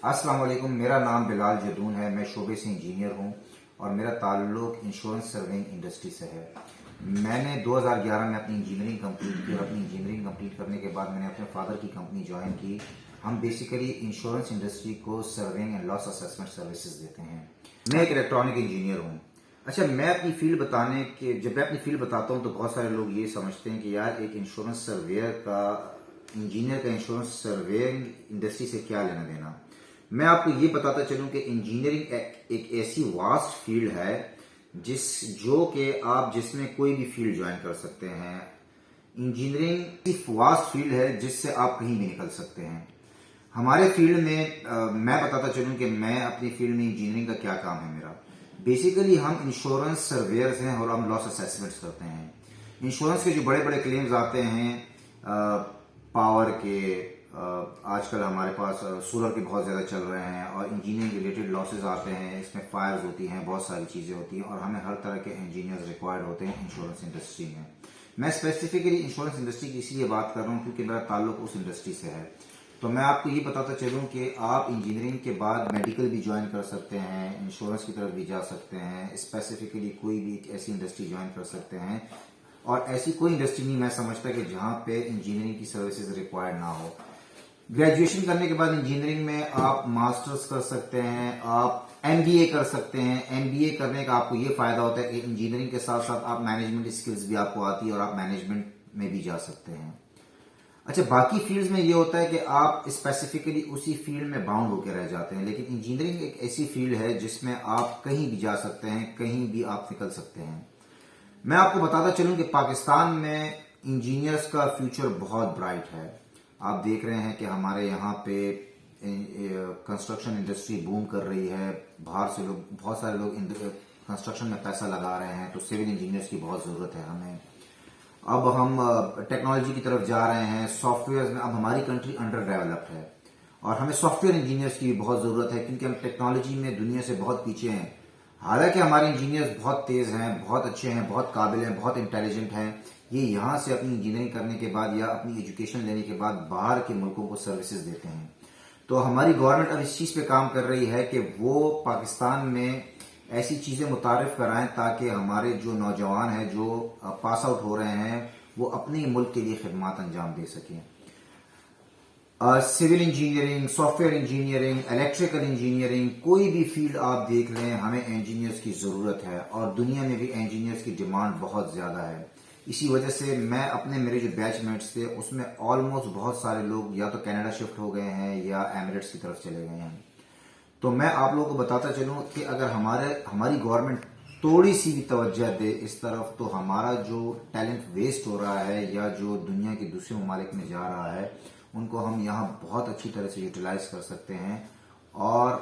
السلام علیکم، میرا نام بلال جدون ہے. میں شعبے سے انجینئر ہوں اور میرا تعلق انشورنس سرونگ انڈسٹری سے ہے. میں نے 2011 میں اپنی انجینئرنگ کمپلیٹ کی اور اپنی انجینئرنگ کمپلیٹ کرنے کے بعد میں نے اپنے فادر کی کمپنی جوائن کی. ہم بیسیکلی انشورنس انڈسٹری کو serving and loss assessment services دیتے ہیں. میں ایک الیکٹرانک انجینئر ہوں. اچھا، میں اپنی فیلڈ جب میں اپنی فیلڈ بتاتا ہوں تو بہت سارے لوگ یہ سمجھتے ہیں کہ یار ایک انشورنس سرویئر کا انجینئر کا انشورنس سرویئنگ انڈسٹری سے کیا لینا دینا. میں آپ کو یہ بتاتا چلوں کہ انجینئرنگ ایک ایسی واسٹ فیلڈ ہے جس میں کوئی بھی فیلڈ جوائن کر سکتے ہیں. انجینئرنگ ایک واسٹ فیلڈ ہے جس سے آپ کہیں بھی نکل سکتے ہیں. ہمارے فیلڈ میں میں بتاتا چلوں کہ میں اپنی فیلڈ میں انجینئرنگ کا کیا کام ہے. میرا بیسیکلی ہم انشورنس سرویئرز ہیں اور ہم لاس اسیسمنٹس کرتے ہیں. انشورنس کے جو بڑے بڑے کلیمز آتے ہیں پاور کے، آج کل ہمارے پاس سولر کے بہت زیادہ چل رہے ہیں، اور انجینئرنگ ریلیٹڈ لاسز آتے ہیں. اس میں فائرز ہوتی ہیں، بہت ساری چیزیں ہوتی ہیں، اور ہمیں ہر طرح کے انجینئرز ریکوائرڈ ہوتے ہیں انشورنس انڈسٹری میں. میں اسپیسیفکلی انشورنس انڈسٹری کی اس لیے بات کر رہا ہوں کیونکہ میرا تعلق اس انڈسٹری سے ہے. تو میں آپ کو یہ بتاتا چلوں کہ آپ انجینئرنگ کے بعد میڈیکل بھی جوائن کر سکتے ہیں، انشورنس کی طرف بھی جا سکتے ہیں، اسپیسیفکلی کوئی بھی ایک ایسی انڈسٹری جوائن کر سکتے ہیں. اور ایسی کوئی انڈسٹری نہیں میں سمجھتا کہ جہاں پہ انجینئرنگ کی سروسز ریکوائرڈ نہ ہو. گریجویشن کرنے کے بعد انجینئرنگ میں آپ ماسٹرز کر سکتے ہیں، آپ ایم بی اے کر سکتے ہیں. ایم بی اے کرنے کا آپ کو یہ فائدہ ہوتا ہے کہ انجینئرنگ کے ساتھ ساتھ آپ مینجمنٹ اسکلز بھی آپ کو آتی ہے اور آپ مینجمنٹ میں بھی جا سکتے ہیں. اچھا، باقی فیلڈز میں یہ ہوتا ہے کہ آپ اسپیسیفکلی اسی فیلڈ میں باؤنڈ ہو کے رہ جاتے ہیں، لیکن انجینئرنگ ایک ایسی فیلڈ ہے جس میں آپ کہیں بھی جا سکتے ہیں، کہیں بھی آپ نکل سکتے ہیں. میں آپ کو بتاتا چلوں کہ پاکستان میں انجینئرز کا فیوچر بہت برائٹ ہے. آپ دیکھ رہے ہیں کہ ہمارے یہاں پہ کنسٹرکشن انڈسٹری بوم کر رہی ہے. باہر سے بہت سارے لوگ کنسٹرکشن میں پیسہ لگا رہے ہیں، تو سول انجینئرز کی بہت ضرورت ہے ہمیں. اب ہم ٹیکنالوجی کی طرف جا رہے ہیں، سافٹ ویئر میں. اب ہماری کنٹری انڈر ڈیولپڈ ہے اور ہمیں سافٹ ویئر انجینئرز کی بھی بہت ضرورت ہے کیونکہ ہم ٹیکنالوجی میں دنیا سے بہت پیچھے ہیں. حالانکہ ہمارے انجینئرز بہت تیز ہیں، بہت اچھے ہیں، بہت قابل ہیں، بہت انٹیلیجنٹ ہیں. یہ یہاں سے اپنی انجینئرنگ کرنے کے بعد یا اپنی ایجوکیشن لینے کے بعد باہر کے ملکوں کو سروسز دیتے ہیں. تو ہماری گورنمنٹ اب اس چیز پہ کام کر رہی ہے کہ وہ پاکستان میں ایسی چیزیں متعارف کرائیں تاکہ ہمارے جو نوجوان ہیں جو پاس آؤٹ ہو رہے ہیں وہ اپنے ملک کے لیے خدمات انجام دے سکیں. Civil engineering, soft ware engineering, electrical engineering, کوئی بھی فیلڈ آپ دیکھ لیں، ہمیں انجینئرز کی ضرورت ہے اور دنیا میں بھی انجینئرز کی ڈیمانڈ بہت زیادہ ہے. اسی وجہ سے میرے جو بیچ میٹس تھے اس میں آلموسٹ بہت سارے لوگ یا تو کینیڈا شفٹ ہو گئے ہیں یا ایمریٹس کی طرف چلے گئے ہیں. تو میں آپ لوگوں کو بتاتا چلوں کہ اگر ہماری گورنمنٹ تھوڑی سی بھی توجہ دے اس طرف تو ہمارا جو ٹیلنٹ ویسٹ ہو رہا ہے یا جو دنیا کے دوسرے ممالک میں جا رہا ہے ان کو ہم یہاں بہت اچھی طرح سے یوٹیلائز کر سکتے ہیں اور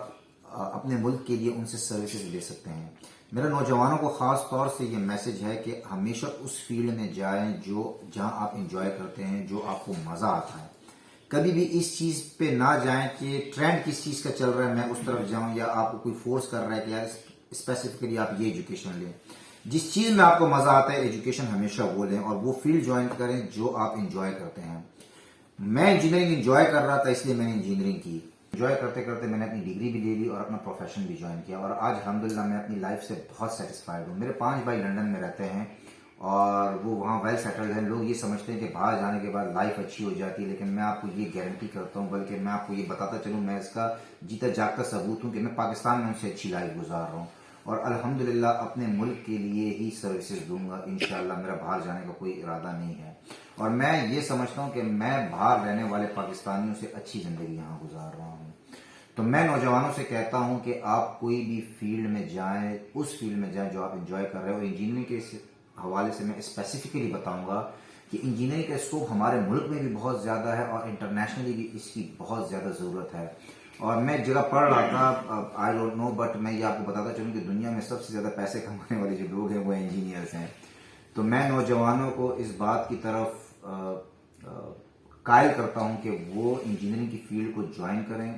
اپنے ملک کے لیے ان سے سروسز لے سکتے ہیں. میرے نوجوانوں کو خاص طور سے یہ میسج ہے کہ ہمیشہ اس فیلڈ میں جائیں جہاں آپ انجوائے کرتے ہیں، جو آپ کو مزہ آتا ہے. کبھی بھی اس چیز پہ نہ جائیں کہ ٹرینڈ کس چیز کا چل رہا ہے میں اس طرف جاؤں، یا آپ کو کوئی فورس کر رہا ہے کہ یار اسپیسیفکلی آپ یہ ایجوکیشن لیں. جس چیز میں آپ کو مزہ آتا ہے ایجوکیشن ہمیشہ وہ لیں اور وہ فیلڈ جوائن کریں جو آپ انجوائے کرتے ہیں. میں انجینئرنگ انجوائے کر رہا تھا اس لیے میں نے انجینئرنگ کی. انجوائے کرتے کرتے میں نے اپنی ڈگری بھی لے لی اور اپنا پروفیشن بھی جوائن کیا، اور آج الحمدللہ میں اپنی لائف سے بہت سیٹسفائڈ ہوں. میرے 5 بھائی لنڈن میں رہتے ہیں اور وہ وہاں ویل سیٹلڈ ہیں. لوگ یہ سمجھتے ہیں کہ باہر جانے کے بعد لائف اچھی ہو جاتی ہے، لیکن میں آپ کو یہ گارنٹی کرتا ہوں، بلکہ میں آپ کو یہ بتاتا چلوں، میں اس کا جیتا جاگتا ثبوت ہوں کہ میں پاکستان میں ان سے اچھی لائف گزار رہا ہوں اور الحمدللہ اپنے ملک کے لیے ہی سروسز دوں گا انشاءاللہ. میرا باہر جانے کا کوئی ارادہ نہیں ہے اور میں یہ سمجھتا ہوں کہ میں باہر رہنے والے پاکستانیوں سے اچھی زندگی یہاں گزار رہا ہوں. تو میں نوجوانوں سے کہتا ہوں کہ آپ کوئی بھی فیلڈ میں جائیں، اس فیلڈ میں جائیں جو آپ انجوائے کر رہے ہو. انجینئرنگ کے حوالے سے میں اسپیسیفکلی بتاؤں گا کہ انجینئرنگ کا اسکوپ ہمارے ملک میں بھی بہت زیادہ ہے اور انٹرنیشنلی بھی اس کی بہت زیادہ ضرورت ہے. اور میں ایک جگہ پڑھ رہا تھا، آئی ڈونٹ نو، بٹ میں یہ آپ کو بتاتا چلوں کہ دنیا میں سب سے زیادہ پیسے کمانے والے جو لوگ ہیں وہ انجینئرز ہیں. تو میں نوجوانوں کو اس بات کی طرف قائل کرتا ہوں کہ وہ انجینئرنگ کی فیلڈ کو جوائن کریں.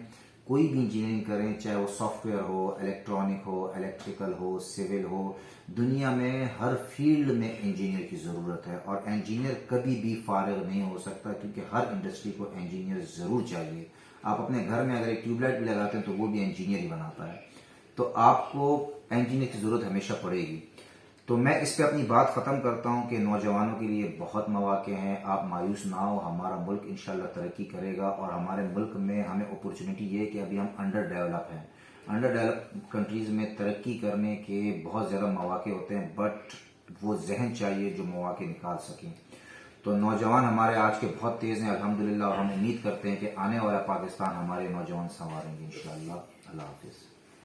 کوئی بھی انجینئرنگ کریں، چاہے وہ سافٹ ویئر ہو، الیکٹرانک ہو، الیکٹریکل ہو، سول ہو. دنیا میں ہر فیلڈ میں انجینئر کی ضرورت ہے اور انجینئر کبھی بھی فارغ نہیں ہو سکتا کیونکہ ہر انڈسٹری کو انجینئر ضرور چاہیے. آپ اپنے گھر میں اگر ایک ٹیوب لائٹ بھی لگاتے ہیں تو وہ بھی انجینئر ہی بناتا ہے. تو آپ کو انجینئر کی ضرورت ہمیشہ پڑے گی. تو میں اس پہ اپنی بات ختم کرتا ہوں کہ نوجوانوں کے لیے بہت مواقع ہیں. آپ مایوس نہ ہو، ہمارا ملک انشاءاللہ ترقی کرے گا، اور ہمارے ملک میں ہمیں اپرچونٹی یہ ہے کہ ابھی ہم انڈر ڈیولپ ہیں. انڈر ڈیولپ کنٹریز میں ترقی کرنے کے بہت زیادہ مواقع ہوتے ہیں، بٹ وہ ذہن چاہیے جو مواقع نکال سکیں. تو نوجوان ہمارے آج کے بہت تیز ہیں الحمدللہ، اور ہم امید کرتے ہیں کہ آنے والا پاکستان ہمارے نوجوان سنواریں گے انشاءاللہ. اللہ حافظ.